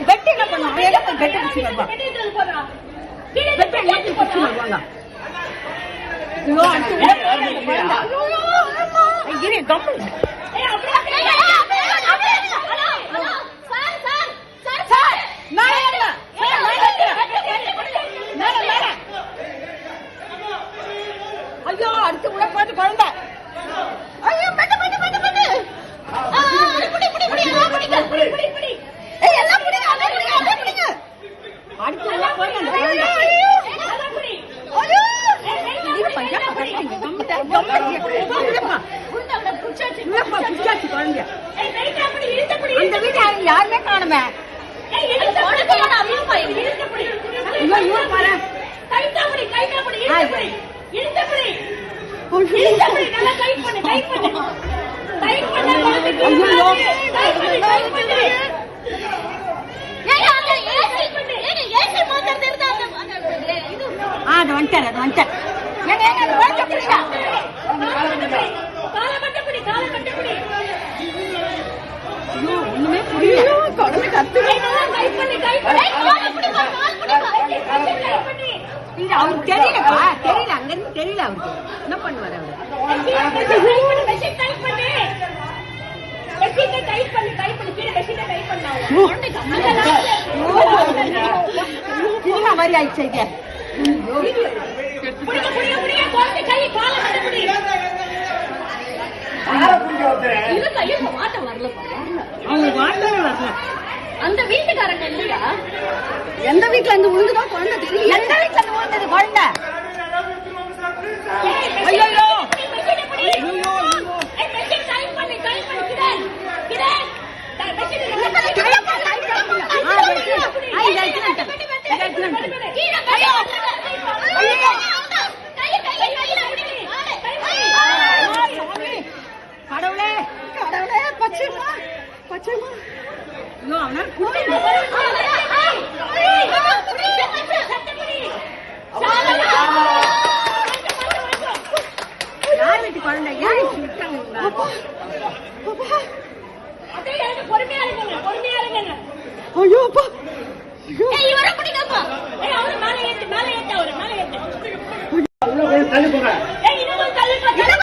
Bed என்ன பண்ணுவோம்? Bed பிடிச்சி வருவாங்க. ஐயோ அடுத்து உள்ள போட்டு குழந்தை. ஐயோ பட்டு பட்டு பட்டு பட்டு. புடி புடி புடி எல்லாம் புடிங்க. புடி புடி புடி. ஏய் எல்லாம் புடிங்க. எல்லாம் புடிங்க. எல்லாம் புடிங்க. அடுத்து உள்ள போட்டு அந்த குழந்தை. ஐயோ எல்லாம் புடி. ஐயோ இது பையா பக்கறீங்க. கம்மிட்ட கம்மிட்ட. குண்டல குச்சாச்சி. இல்லப்பா குச்சாச்சி குழந்தை. ஏய் ரைட்டா புடி இழுத்து புடி. அந்த வீட்ல யாருமே காணோமே. ஏய் இழுத்து புடி. அம்மா இழுத்து புடி. ஐயோ ஐயோ பாரு. கைட்டா புடி கைட்டா புடி இழுத்து புடி. இழுத்து புடி. இழுத்து புடி நல்லா டைட் பண்ணு டைட் பண்ணு. டைட் பண்ணு ஐயோ டைட் பண்ணு டைட் பண்ணு. ஏய் அந்த ஏசி பண்ணு. ஏசி மாத்தறது இருந்தா அந்த இது அது வந்துட்டாரு அது வந்துட்டாரு. ஏங்க ஏங்க அது வளைச்சு புடிடா. காலை மட்ட புடி காலை மட்ட புடி. ஐயோ ஒண்ணுமே புரியல. குழந்தை கத்துது. நல்லா டைட் பண்ணு டைட் பண்ணு. காலை புடி கால் புடி டைட் பண்ணு. இது அவருக்கு தெரியலப்பா தெரியல அங்க இருந்து தெரியல அவருக்கு என்ன பண்ணுவாரு அவரு மெஷின் டைப் பண்ணு மெஷின் டைப் பண்ணு டைப் பண்ணு கீழ மெஷின் டைப் பண்ணாங்க குடுமா மாதிரி ஆயிடுச்சு இது புடிங்க புடிங்க புடிங்க கோட்டை கை கால கட்ட புடி இது கைய மாட்ட வரல அவங்க வாட்டவே வரல அந்த வீட்டுக்காரங்க இல்லையா எந்த வீட்ல இருந்து உழுதுதான் குழந்தை தெரியல எந்த வீட்ல இருந்து உழுந்தது குழந்தை ஐயோ ஐயோ மெஷின் டைப் பண்ணி கிடன் கிடன் மெஷின் கடவுளே கடவுளே பச்சைமா பச்சைமா ஐயோ அவனால யார் வீட்டு குழந்தை யார் விட்டாங்க பொறுமையா இருங்க பொறுமையா இருங்க ஐயோ அப்பா இவரை பிடிங்கப்பா அவரு மேலே ஏத்து அவரு மேலே ஏத்து